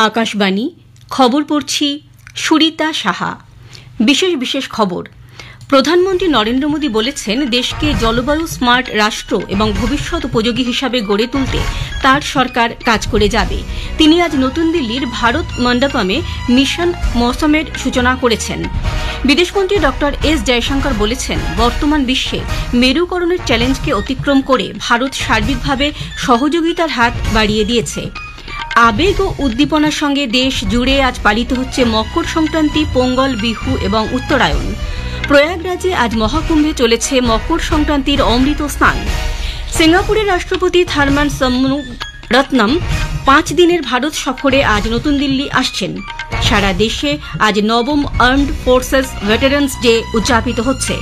আকাশবাণী খবর পড়ছি সুরিতা সাহা। বিশেষ খবর। প্রধানমন্ত্রী নরেন্দ্র মোদী বলেছেন, দেশকে জলবায়ু স্মার্ট রাষ্ট্র এবং ভবিষ্যৎ উপযোগী হিসাবে গড়ে তুলতে তার সরকার কাজ করে যাবে। তিনি আজ নতুন দিল্লির ভারত মণ্ডপমে মিশন মৌসুমের সূচনা করেছেন। বিদেশমন্ত্রী ডক্টর এস জয়শঙ্কর বলেছেন, বর্তমান বিশ্বে মেরুকরণের চ্যালেঞ্জকে অতিক্রম করে ভারত সার্বিকভাবে সহযোগিতার হাত বাড়িয়ে দিয়েছে। আবেগ ও উদ্দীপনার সঙ্গে দেশ জুড়ে আজ পালিত হচ্ছে মকর সংক্রান্তি, পোঙ্গল, বিহু এবং উত্তরায়ণ। প্রয়াগরাজে আজ মহাকুম্ভে চলেছে মকর সংক্রান্তির অমৃত স্নান। সিঙ্গাপুরের রাষ্ট্রপতি থারমান সন্মুগরত্নম 5 দিনের ভারত সফরে আজ নতুন দিল্লি আসছেন। সারা দেশে আজ নবম আর্মড ফোর্সেস ভেটারান্স ডে উদযাপিত হচ্ছে।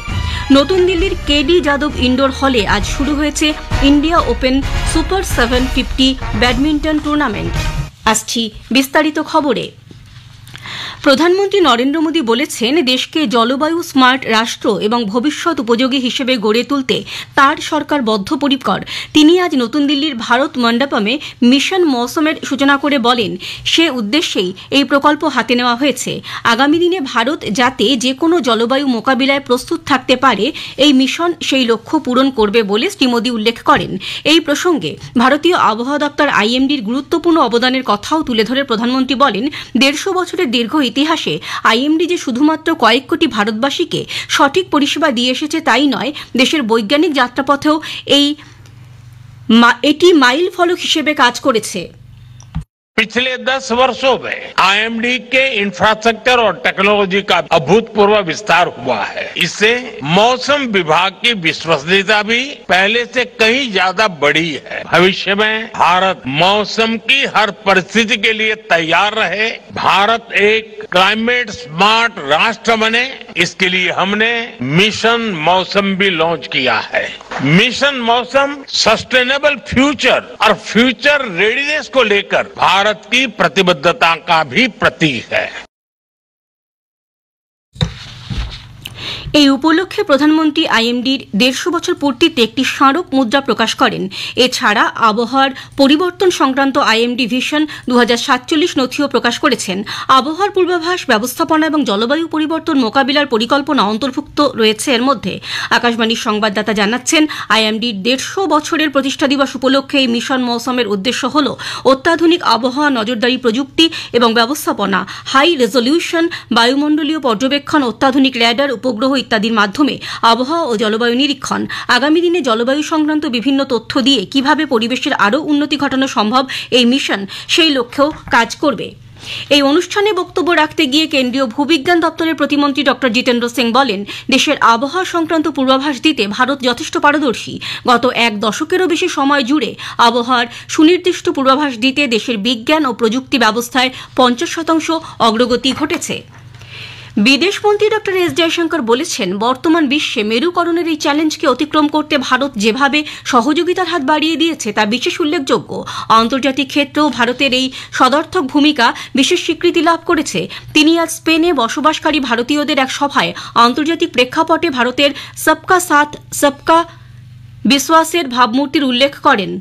নতুন দিল্লির কেডি যাদব ইনডোর হলে আজ শুরু হয়েছে India open super 750 badminton tournament. আসছি বিস্তারিত খবরে। প্রধানমন্ত্রী নরেন্দ্র মোদী বলেছেন, দেশকে জলবায়ু স্মার্ট রাষ্ট্র এবং ভবিষ্যৎ উপযোগী হিসেবে গড়ে তুলতে তার সরকার বদ্ধপরিকর। তিনি আজ নতুন দিল্লির ভারত মণ্ডপমে মিশন মৌসুমের সূচনা করে বলেন, সে উদ্দেশ্যেই এই প্রকল্প হাতে নেওয়া হয়েছে। আগামী দিনে ভারত যাতে যে কোনো জলবায়ু মোকাবিলায় প্রস্তুত থাকতে পারে, এই মিশন সেই লক্ষ্য পূরণ করবে বলে শ্রী মোদী উল্লেখ করেন। এই প্রসঙ্গে ভারতীয় আবহাওয়া দপ্তর আইএমডির গুরুত্বপূর্ণ অবদানের কথাও তুলে ধরে প্রধানমন্ত্রী বলেন, 150 বছরের দীর্ঘ ইতিহাসে আইএমডি যে শুধুমাত্র কয়েক কোটি ভারতবাসীকে সঠিক পরিষেবা দিয়ে এসেছে তাই নয়, দেশের বৈজ্ঞানিক যাত্রাপথেও এটি মাইল ফলক হিসেবে কাজ করেছে। पिछले 10 वर्षों में आईएमडी के इंफ्रास्ट्रक्चर और टेक्नोलॉजी का अभूतपूर्व विस्तार हुआ है। इससे मौसम विभाग की विश्वसनीयता भी पहले से कहीं ज्यादा बढ़ी है। भविष्य में भारत मौसम की हर परिस्थिति के लिए तैयार रहे, भारत एक क्लाइमेट स्मार्ट राष्ट्र बने, इसके लिए हमने मिशन मौसम भी लॉन्च किया है। मिशन मौसम सस्टेनेबल फ्यूचर और फ्यूचर रेडीनेस को लेकर भारत की प्रतिबद्धता का भी प्रतीक है। এই উপলক্ষে প্রধানমন্ত্রী আইএমডির 150 বছর পূর্তিতে একটি স্মারক মুদ্রা প্রকাশ করেন। এছাড়া আবহাওয়ার পরিবর্তন সংক্রান্ত আইএমডি ভিশন 2047 নথিও প্রকাশ করেছেন। আবহাওয়ার পূর্বাভাস, ব্যবস্থাপনা এবং জলবায়ু পরিবর্তন মোকাবিলার পরিকল্পনা অন্তর্ভুক্ত রয়েছে এর মধ্যে। আকাশবাণীর সংবাদদাতা জানাচ্ছেন, আইএমডির 150 বছরের প্রতিষ্ঠা দিবস উপলক্ষে এই মিশন মৌসুমের উদ্দেশ্য হল অত্যাধুনিক আবহাওয়া নজরদারি প্রযুক্তি এবং ব্যবস্থাপনা, হাই রেজলিউশন বায়ুমণ্ডলীয় পর্যবেক্ষণ, অত্যাধুনিক র্যাডার, উপগ্রহ ইত্যাদির মাধ্যমে আবহাওয়া ও জলবায়ু নিরীক্ষণ। আগামী দিনে জলবায়ু সংক্রান্ত বিভিন্ন তথ্য দিয়ে কিভাবে পরিবেশের আরও উন্নতি ঘটানো সম্ভব, এই মিশন সেই লক্ষ্যেও কাজ করবে। এই অনুষ্ঠানে বক্তব্য রাখতে গিয়ে কেন্দ্রীয় ভূবিজ্ঞান দপ্তরের প্রতিমন্ত্রী ডক্টর জিতেন্দ্র সিং বলেন, দেশের আবহাওয়া সংক্রান্ত পূর্বাভাস দিতে ভারত যথেষ্ট পারদর্শী। গত 1 দশকেরও বেশি সময় জুড়ে আবহাওয়ার সুনির্দিষ্ট পূর্বাভাস দিতে দেশের বিজ্ঞান ও প্রযুক্তি ব্যবস্থায় 50% অগ্রগতি ঘটেছে। বিদেশমন্ত্রী ডক্টর এস জয়শঙ্কর বলেছেন, বর্তমান বিশ্বে মেরুকরণের এই চ্যালেঞ্জকে অতিক্রম করতে ভারত যেভাবে সহযোগিতার হাত বাড়িয়ে দিয়েছে তা বিশেষ উল্লেখযোগ্য। আন্তর্জাতিক ক্ষেত্রেও ভারতের এই সদর্থক ভূমিকা বিশেষ স্বীকৃতি লাভ করেছে। তিনি আজ স্পেনে বসবাসকারী ভারতীয়দের এক সভায় আন্তর্জাতিক প্রেক্ষাপটে ভারতের সবকা সাথ সবকা বিশ্বাসের ভাবমূর্তির উল্লেখ করেন।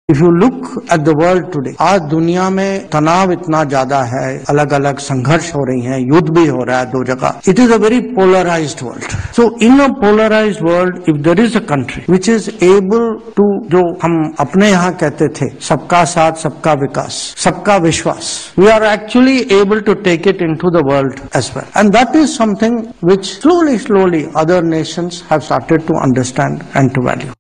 If you look at the world today, आज दुनिया में तनाव इतना ज्यादा है, अलग अलग संघर्ष हो रही हैं, युद्ध भी हो रहा है 2 जगह. It is a very polarized world. So in a polarized world, if there is a country which is able to, जो हम अपने यहाँ कहते थे, सबका साथ सबका विकास, सबका विश्वास, we are actually able to take it into the world as well. And that is something which slowly other nations have started to understand and to value.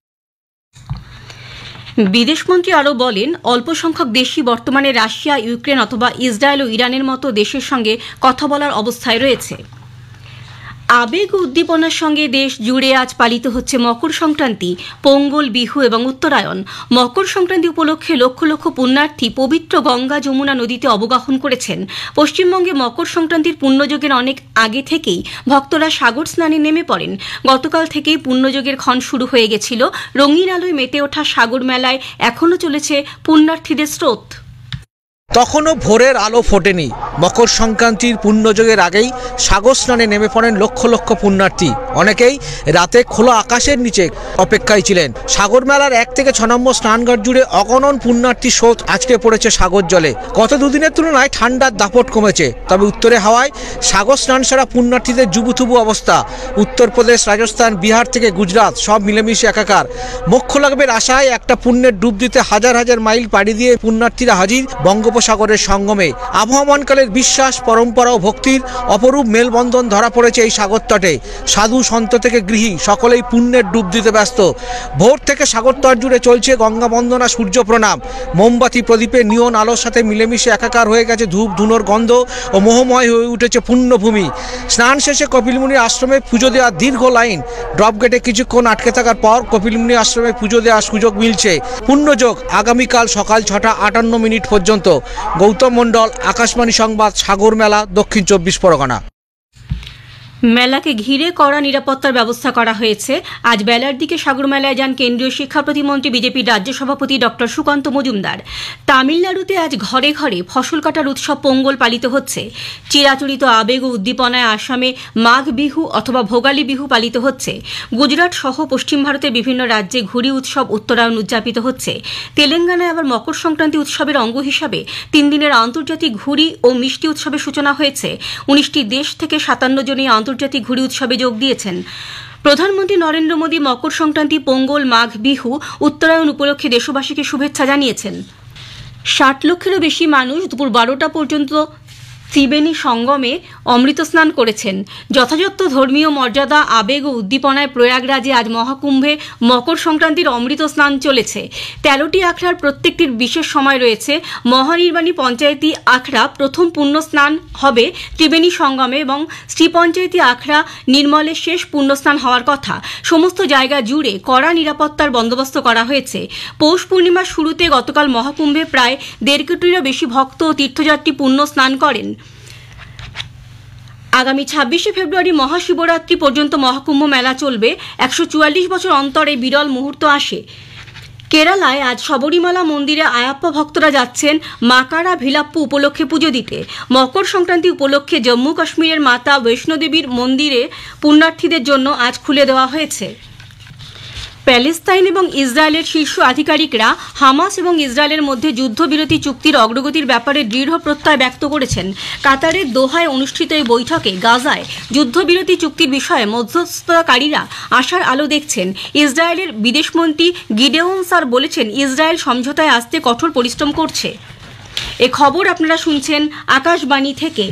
বিদেশমন্ত্রী আরও বলেন, অল্প সংখ্যক দেশই বর্তমানে রাশিয়া, ইউক্রেন অথবা ইসরায়েল ও ইরানের মতো দেশের সঙ্গে কথা বলার অবস্থায় রয়েছে। আবেগ ও উদ্দীপনার সঙ্গে দেশ জুড়ে আজ পালিত হচ্ছে মকর সংক্রান্তি, পোঙ্গল, বিহু এবং উত্তরায়ণ। মকর সংক্রান্তি উপলক্ষে লক্ষ লক্ষ পুণ্যার্থী পবিত্র গঙ্গা, যমুনা নদীতে অবগাহন করেছেন। পশ্চিমবঙ্গে মকর সংক্রান্তির পুণ্যযোগের অনেক আগে থেকেই ভক্তরা সাগর স্নানে নেমে পড়েন। গতকাল থেকেই পুণ্যযোগের ক্ষণ শুরু হয়ে গেছিল। রঙিন আলোয় মেতে ওঠা সাগর মেলায় এখনও চলেছে পুণ্যার্থীদের স্রোত। তখনও ভোরের আলো ফোটেনি, মকর সংক্রান্তির পুণ্যযোগের আগেই সাগর স্নানে নেমে পড়েন লক্ষ লক্ষ পুণ্যার্থী। অনেকেই রাতে খোলা আকাশের নিচে অপেক্ষায় ছিলেন। সাগর মেলার 1 থেকে 6 নম্বর স্নানঘাট জুড়ে অগণন পুণ্যার্থী স্রোত আজকে পড়েছে সাগর জলে। গত দুদিনের তুলনায় ঠান্ডার দাপট কমেছে, তবে উত্তরে হাওয়ায় সাগর স্নান সারা পুণ্যার্থীদের জুবুথুবু অবস্থা। উত্তরপ্রদেশ, রাজস্থান, বিহার থেকে গুজরাট সব মিলেমিশে একাকার। মোক্ষ লাভের আশায় একটা পুণ্যের ডুব দিতে হাজার হাজার মাইল পাড়ি দিয়ে পুণ্যার্থীরা হাজির বঙ্গোপসাগরের সঙ্গমে। আবহমানকালের বিশ্বাস, পরম্পরা ও ভক্তির অপরূপ মেলবন্ধন ধরা পড়েছে এই সাগর তটে। সাধু সন্ত থেকে গৃহী সকলেই পুণ্যের ডুব দিতে ব্যস্ত। ভোর থেকে সাগর তট জুড়ে চলছে গঙ্গা বন্দনা, সূর্য প্রণাম। মোমবাতি প্রদীপে নিয়ন আলোর সাথে মিলেমিশে একাকার হয়ে গেছে ধূপ ধুনোর গন্ধ ও মোহময় হয়ে উঠেছে পুণ্যভূমি। স্নান শেষে কপিলমুনির আশ্রমে পুজো দেওয়ার দীর্ঘ লাইন। ড্রপ গেটে কিছুক্ষণ আটকে থাকার পর কপিলমুনি আশ্রমে পুজো দেওয়ার সুযোগ মিলছে। পুণ্যযোগ আগামীকাল সকাল 6টা 58 পর্যন্ত। গৌতম মণ্ডল, আকাশবাণী সংবাদ, সাগর মেলা, দক্ষিণ 24 পরগনা। মেলাকে ঘিরে কড়া নিরাপত্তার ব্যবস্থা করা হয়েছে। আজ বেলার দিকে সাগর মেলায় যান কেন্দ্রীয় শিক্ষা প্রতিমন্ত্রী বিজেপির রাজ্য সভাপতি ডক্টর সুকান্ত মজুমদার। তামিলনাড়ুতে আজ ঘরে ঘরে ফসল কাটার উৎসব পোঙ্গল পালিত হচ্ছে। চিরাচরিত আবেগ ও উদ্দীপনায় আসামে মাঘ বিহু অথবা ভোগালী বিহু পালিত হচ্ছে। গুজরাট সহ পশ্চিম ভারতের বিভিন্ন রাজ্যে ঘুড়ি উৎসব, উত্তরায়ণ উদযাপিত হচ্ছে। তেলেঙ্গানায় আবার মকর সংক্রান্তি উৎসবের অঙ্গ হিসাবে 3 দিনের আন্তর্জাতিক ঘুড়ি ও মিষ্টি উৎসবের সূচনা হয়েছে। 19টি দেশ থেকে 57 জন এই আন্তর্জাতিক ঘুড়ি উৎসবে যোগ দিয়েছেন। প্রধানমন্ত্রী নরেন্দ্র মোদী মকর সংক্রান্তি, পোঙ্গল, মাঘ বিহু, উত্তরায়ণ উপলক্ষে দেশবাসীকে শুভেচ্ছা জানিয়েছেন। 60 লক্ষেরও বেশি মানুষ দুপুর 12টা পর্যন্ত ত্রিবেণী সঙ্গমে অমৃত স্নান করেছেন। যথাযথ ধর্মীয় মর্যাদা, আবেগ ও উদ্দীপনায় প্রয়াগরাজে আজ মহাকুম্ভে মকর সংক্রান্তির অমৃত স্নান চলেছে। 13টি আখড়ার প্রত্যেকটির বিশেষ সময় রয়েছে। মহানির্বাণী পঞ্চায়েতি আখড়া প্রথম পুণ্য স্নান হবে ত্রিবেণী সঙ্গমে এবং শ্রী পঞ্চায়েতি আখড়া নির্মলে শেষ পুণ্য স্নান হওয়ার কথা। সমস্ত জায়গা জুড়ে কড়া নিরাপত্তার বন্দোবস্ত করা হয়েছে। পৌষ পূর্ণিমার শুরুতে গতকাল মহাকুম্ভে প্রায় 1.5 কোটিরও বেশি ভক্ত ও তীর্থযাত্রী পুণ্য স্নান করেন। আগামী 26শে ফেব্রুয়ারি মহাশিবরাত্রি পর্যন্ত মহাকুম্ভ মেলা চলবে। 144 বছর অন্তরে বিরল মুহূর্ত আসে। কেরালায় আজ শবরীমালা মন্দিরে আয়াপ্পা ভক্তরা যাচ্ছেন মাকারা ভিলাপ্পু উপলক্ষে পুজো দিতে। মকর সংক্রান্তি উপলক্ষে জম্মু কাশ্মীরের মাতা বৈষ্ণোদেবীর মন্দিরে পুণ্যার্থীদের জন্য আজ খুলে দেওয়া হয়েছে। প্যালেস্তাইন এবং ইসরায়েলের শীর্ষ আধিকারিকরা হামাস এবং ইসরায়েলের মধ্যে যুদ্ধবিরতি চুক্তির অগ্রগতির ব্যাপারে দৃঢ় প্রত্যয় ব্যক্ত করেছেন। কাতারের দোহায় অনুষ্ঠিত এই বৈঠকে গাজায় যুদ্ধবিরতি চুক্তির বিষয়ে মধ্যস্থতাকারীরা আশার আলো দেখছেন। ইসরায়েলের বিদেশমন্ত্রী গিডেওন সার বলেছেন, ইসরায়েল সমঝোতায় আসতে কঠোর পরিশ্রম করছে। এ খবর আপনারা শুনছেন আকাশবাণী থেকে।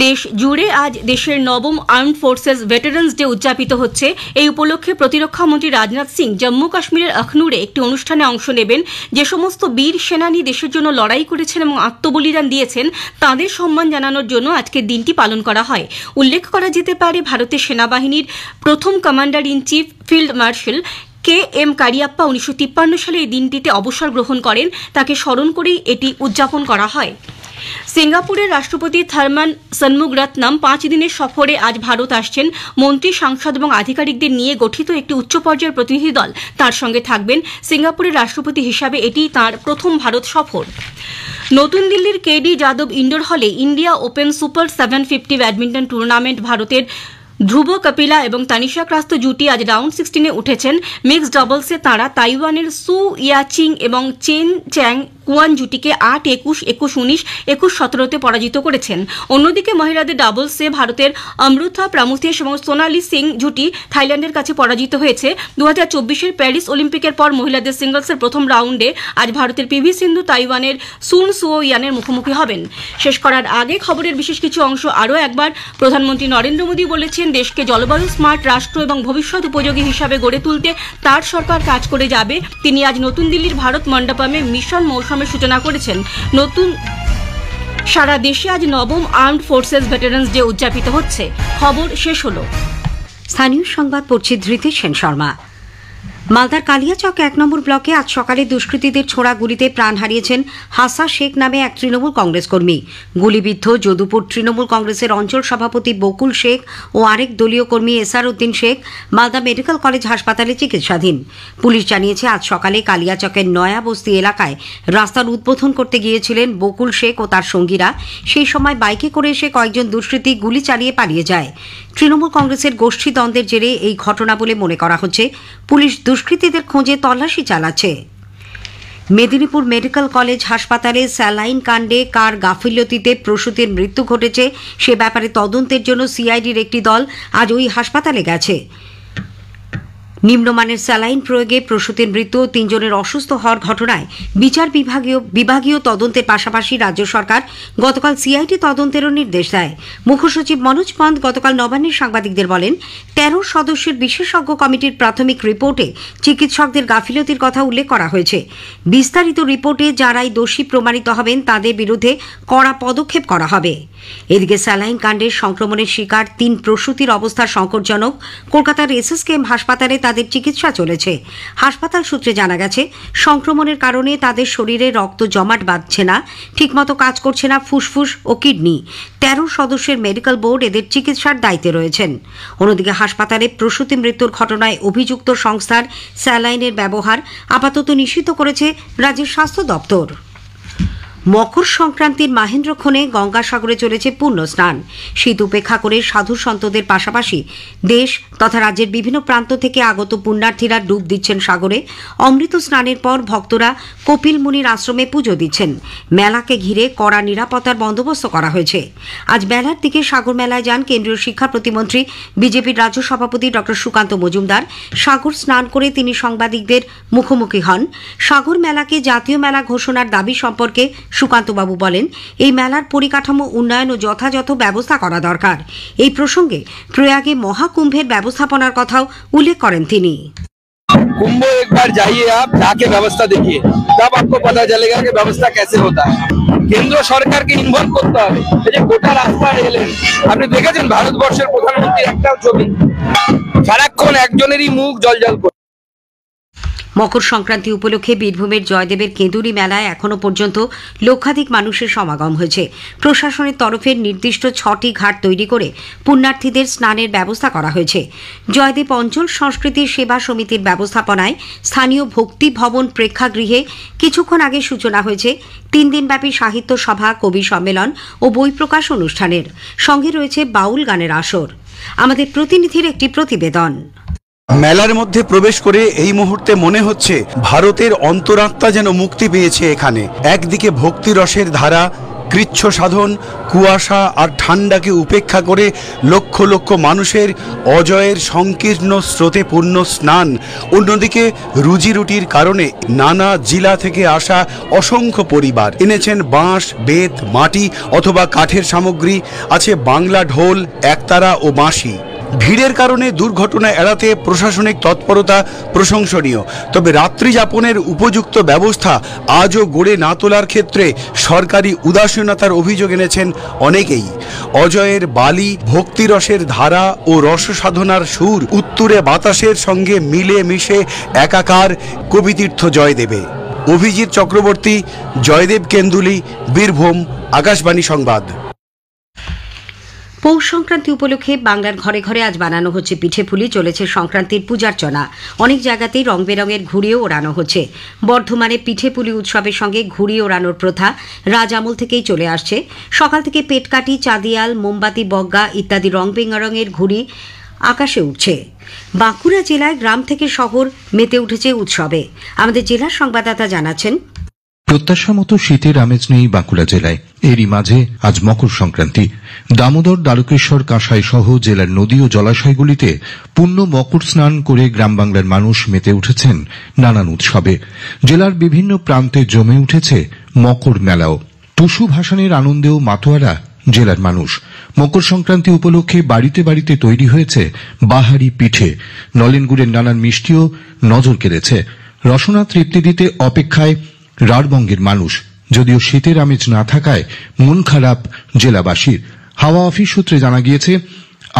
দেশ জুড়ে আজ দেশের 9ম আর্মড ফোর্সেস ভেটারান্স ডে উদযাপিত হচ্ছে। এই উপলক্ষে প্রতিরক্ষা মন্ত্রী রাজনাথ সিং জম্মু কাশ্মীরের আখনুরে একটি অনুষ্ঠানে অংশ নেবেন। যে সমস্ত বীর সেনানী দেশের জন্য লড়াই করেছেন এবং আত্মবলিদান দিয়েছেন তাদের সম্মান জানানোর জন্য আজকের দিনটি পালন করা হয়। উল্লেখ করা যেতে পারে, ভারতের সেনাবাহিনীর প্রথম commander in chief field marshal KM Cariappa 1953 সালে এই দিনটিতে অবসর গ্রহণ করেন। তাকে স্মরণ করেই এটি উদযাপন করা হয়। সিঙ্গাপুরের রাষ্ট্রপতি থারমান সন্মুগরত্নম 5 দিনের সফরে আজ ভারত আসছেন। মন্ত্রী, সাংসদ এবং আধিকারিকদের নিয়ে গঠিত একটি উচ্চ পর্যায়ের প্রতিনিধি দল তার সঙ্গে থাকবেন। সিঙ্গাপুরের রাষ্ট্রপতি হিসাবে এটি তাঁর প্রথম ভারত সফর। নতুন দিল্লির কেডি যাদব ইন্ডোর হলে India open super 750 badminton tournament ভারতের ধ্রুব কপিলা এবং তানিশা ক্রাস্ত জুটি আজ রাউন্ড 16-এ উঠেছেন। মিক্সড ডাবলসে তাঁরা তাইওয়ানের সু ইয়াচিং এবং চেন চ্যাং কুয়ান জুটিকে 8-21, 21-19, 21-17-তে পরাজিত করেছেন। অন্যদিকে মহিলাদের ডাবলসে ভারতের অমৃতা প্রামুথেশ এবং সোনালি সিং জুটি থাইল্যান্ডের কাছে পরাজিত হয়েছে। 2024-এর প্যারিস অলিম্পিকের পর মহিলাদের সিঙ্গলসের প্রথম রাউন্ডে আজ ভারতের পিভি সিন্ধু তাইওয়ানের সুন সুও ইয়ানের মুখোমুখি হবেন। শেষ করার আগে খবরের বিশেষ কিছু অংশ আরও একবার। প্রধানমন্ত্রী নরেন্দ্র মোদী বলেছেন, দেশকে জলবায়ু স্মার্ট রাষ্ট্র এবং ভবিষ্যৎ উপযোগী হিসাবে গড়ে তুলতে তার সরকার কাজ করে যাবে। তিনি আজ নতুন দিল্লির ভারত মণ্ডপমে মিশন মৌসুমের সূচনা করেছেন। সারা দেশে আজ 9ম আর্মড ফোর্সেস ভেটারান্স ডে উদযাপিত হচ্ছে। খবর শেষ হলো। স্থানীয় সংবাদ পড়ছি ধৃতি সেন শর্মা। মালদার কালিয়াচক 1 নম্বর ব্লকে আজ সকালে দুষ্কৃতীদের ছোড়া গুলিতে প্রাণ হারিয়েছেন হাসা শেখ নামে এক তৃণমূল কংগ্রেস কর্মী। গুলিবিদ্ধ যদুপুর তৃণমূল কংগ্রেসের অঞ্চল সভাপতি বকুল শেখ ও আরেক দলীয় কর্মী এসার উদ্দিন শেখ মালদা মেডিকেল কলেজ হাসপাতালে চিকিৎসাধীন। পুলিশ জানিয়েছে আজ সকালে কালিয়াচকের নয়া বস্তি এলাকায় রাস্তার উদ্বোধন করতে গিয়েছিলেন বকুল শেখ ও তার সঙ্গীরা। সেই সময় বাইকে করে এসে কয়েকজন দুষ্কৃতী গুলি চালিয়ে পালিয়ে যায়। তৃণমূল কংগ্রেসের গোষ্ঠী দ্বন্দ্বের জেরে এই ঘটনা বলে মনে করা হচ্ছে। পুলিশ দুষ্কৃতীদের খোঁজে তল্লাশি চালাচ্ছে। মেদিনীপুর মেডিকেল কলেজ হাসপাতালে স্যালাইন কাণ্ডে কার গাফিলতিতে প্রসূতির মৃত্যু ঘটেছে সে ব্যাপারে তদন্তের জন্য সিআইডির একটি দল আজ ওই হাসপাতালে গেছে। নিম্নমানের স্যালাইন প্রয়োগে প্রসূতির মৃত্যু ও 3 জনের অসুস্থ হওয়ার ঘটনায় বিচার বিভাগীয় তদন্তের পাশাপাশি রাজ্য সরকার গতকাল সিআইডি তদন্তেরও নির্দেশ দেয়। মুখ্যসচিব মনোজ পন্ত গতকাল নবান্নে সাংবাদিকদের বলেন, 13 সদস্যের বিশেষজ্ঞ কমিটির প্রাথমিক রিপোর্টে চিকিৎসকদের গাফিলতির কথা উল্লেখ করা হয়েছে। বিস্তারিত রিপোর্টে যারাই দোষী প্রমাণিত হবেন তাদের বিরুদ্ধে কড়া পদক্ষেপ করা হবে। এদিকে স্যালাইন কাণ্ডের সংক্রমণের শিকার 3 প্রসূতির অবস্থা সংকটজনক। কলকাতার এসএসকেএম হাসপাতালে তাদের চিকিৎসা চলেছে। হাসপাতাল সূত্রে জানা গেছে, সংক্রমণের কারণে তাদের শরীরে রক্ত জমাট বাঁধছে না, ঠিকমতো কাজ করছে না ফুসফুস ও কিডনি। 13 সদস্যের মেডিকেল বোর্ড এদের চিকিৎসার দায়িত্বে রয়েছেন। অন্যদিকে হাসপাতালে প্রসূতি মৃত্যুর ঘটনায় অভিযুক্ত সংস্থার স্যালাইনের ব্যবহার আপাতত নিষিদ্ধ করেছে রাজ্যের স্বাস্থ্য দপ্তর। মকর সংক্রান্তির মাহেন্দ্রক্ষণে গঙ্গাসাগরে চলেছে পূর্ণ স্নান। শীত উপেক্ষা করে সাধু সন্তদের পাশাপাশি দেশ তথা রাজ্যের বিভিন্ন প্রান্ত থেকে আগত পুণ্যার্থীরা ডুব দিচ্ছেন সাগরে। অমৃত স্নানের পর ভক্তরা কপিল মুনির আশ্রমে পুজো দিচ্ছেন। মেলাকে ঘিরে কড়া নিরাপত্তার বন্দোবস্ত করা হয়েছে। আজ বেলার দিকে সাগর মেলায় যান কেন্দ্রীয় শিক্ষা প্রতিমন্ত্রী বিজেপির রাজ্য সভাপতি ডক্টর সুকান্ত মজুমদার। সাগর স্নান করে তিনি সাংবাদিকদের মুখোমুখি হন। সাগর মেলাকে জাতীয় মেলা ঘোষণার দাবি সম্পর্কে সুকান্তবাবু বলেন, এই মেলার পরিকাঠামো উন্নয়ন ও যথাযথ ব্যবস্থা করা দরকার। এই প্রসঙ্গে প্রয়াগে মহাকুম্ভের ব্যবস্থাপনার কথাও উল্লেখ করেন তিনি। कुंभ एक बार जाइए, आप जाके व्यवस्था देखिए, तब आपको पता चलेगा कि व्यवस्था कैसे होता है। केंद्र सरकार के इनभल्व করতে হবে। এই যে গোটা রাস্তা রেলেন, আপনি দেখেছেন ভারতবর্ষের প্রধানমন্ত্রী একটাও ছবি, সারাক্ষণ একজনেরই মুখ জলজল করে। মকর সংক্রান্তি উপলক্ষে বীরভূমের জয়দেবের কেঁদুরি মেলায় এখনো পর্যন্ত লক্ষাধিক মানুষের সমাগম হয়েছে। প্রশাসনের তরফে নির্দিষ্ট 6টি ঘাট তৈরি করে পুণ্যার্থীদের স্নানের ব্যবস্থা করা হয়েছে। জয়দেব অঞ্চল সংস্কৃতি সেবা সমিতির ব্যবস্থাপনায় স্থানীয় ভক্তি ভবন প্রেক্ষাগৃহে কিছুক্ষণ আগে সূচনা হয়েছে 3 দিনব্যাপী সাহিত্য সভা, কবি সম্মেলন ও বই প্রকাশ অনুষ্ঠানের। সঙ্গে রয়েছে বাউল গানের আসর। আমাদের প্রতিনিধির একটি প্রতিবেদন। মেলার মধ্যে প্রবেশ করে এই মুহূর্তে মনে হচ্ছে ভারতের অন্তরাত্মা যেন মুক্তি পেয়েছে এখানে। একদিকে ভক্তি রসের ধারা, কৃচ্ছ সাধন, কুয়াশা আর ঠান্ডাকে উপেক্ষা করে লক্ষ লক্ষ মানুষের অজয়ের সংকীর্ণ স্রোতে পূর্ণ স্নান। অন্যদিকে রুজি রুটির কারণে নানা জেলা থেকে আসা অসংখ্য পরিবার এনেছেন বাঁশ, বেত, মাটি অথবা কাঠের সামগ্রী। আছে বাংলা ঢোল, একতারা ও বাঁশি। ভিড়ের কারণে দুর্ঘটনা এড়াতে প্রশাসনিক তৎপরতা প্রশংসনীয়। তবে রাত্রি যাপনের উপযুক্ত ব্যবস্থা আজও গড়ে না তোলার ক্ষেত্রে সরকারি উদাসীনতার অভিযোগ এনেছেন অনেকেই। অজয়ের বালি, ভক্তিরসের ধারা ও রসসাধনার সুর উত্তুরে বাতাসের সঙ্গে মিলে মিশে একাকার কবিতীর্থ জয়দেবে। অভিজিৎ চক্রবর্তী, জয়দেব কেন্দুলি, বীরভূম, আকাশবাণী সংবাদ। পৌষ সংক্রান্তি উপলক্ষে বাংলার ঘরে ঘরে আজ বানানো হচ্ছে পিঠে পুলি। চলেছে সংক্রান্তির পূজার্চনা। অনেক জায়গাতেই রং বেরঙের ঘুড়িও ওড়ানো হচ্ছে। বর্ধমানে পিঠে পুলি উৎসবের সঙ্গে ঘুড়ি ওড়ানোর প্রথা রাজ আমল থেকেই চলে আসছে। সকাল থেকে পেটকাঠি, চাঁদিয়াল, মোমবাতি, বগ্গা ইত্যাদি রং বেরঙের ঘুড়ি আকাশে উঠছে। বাঁকুড়া জেলায় গ্রাম থেকে শহর মেতে উঠেছে উৎসবে। আমাদের জেলার সংবাদদাতা জানাচ্ছেন, প্রত্যাশা মতো শীতের আমেজ নেই বাঁকুড়া জেলায়। এরই মাঝে আজ মকর সংক্রান্তি। দামোদর, দ্বারকেশ্বর, কাঁসাই সহ জেলার নদী ও জলাশয়গুলিতে পূর্ণ মকর স্নান করে গ্রাম বাংলার মানুষ মেতে উঠেছেন নানান উৎসবে। জেলার বিভিন্ন প্রান্তে জমে উঠেছে মকর মেলাও। টুসু ভাসানের আনন্দেও মাতোয়ারা জেলার মানুষ। মকর সংক্রান্তি উপলক্ষে বাড়িতে বাড়িতে তৈরি হয়েছে বাহারি পিঠে। নলেন গুড়ের নানান মিষ্টিও নজর কেড়েছে। রসনা তৃপ্তি দিতে অপেক্ষায় রাঢ়বঙ্গের মানুষ। যদিও শীতের আমেজ না থাকায় মন খারাপ জেলাবাসীর। হাওয়া অফিস সূত্রে জানা গিয়েছে,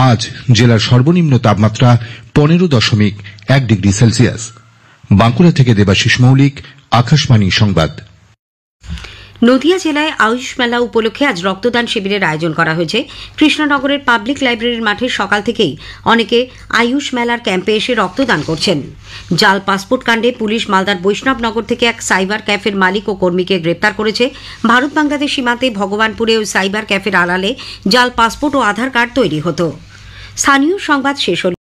আজ জেলার সর্বনিম্ন তাপমাত্রা 15.1 ডিগ্রি সেলসিয়াস। বাঁকুড়া থেকে দেবাশিস মৌলিক, আকাশবাণী সংবাদ। নদিয়া জেলায় আয়ুষ মেলা উপলক্ষে আজ রক্তদান শিবিরের আয়োজন করা হয়েছে। কৃষ্ণনগরের পাবলিক লাইব্রেরির মাঠে সকাল থেকেই অনেকে আয়ুষ মেলার ক্যাম্পে এসে রক্তদান করছেন। জাল পাসপোর্ট কাণ্ডে পুলিশ মালদার বৈষ্ণবনগর থেকে এক সাইবার ক্যাফের মালিক ও কর্মীকে গ্রেপ্তার করেছে। ভারত বাংলাদেশ সীমান্তে ভগবানপুরে ওই সাইবার ক্যাফের আড়ালে জাল পাসপোর্ট ও আধার কার্ড তৈরি হতো। স্থানীয় সংবাদ শেষ হল।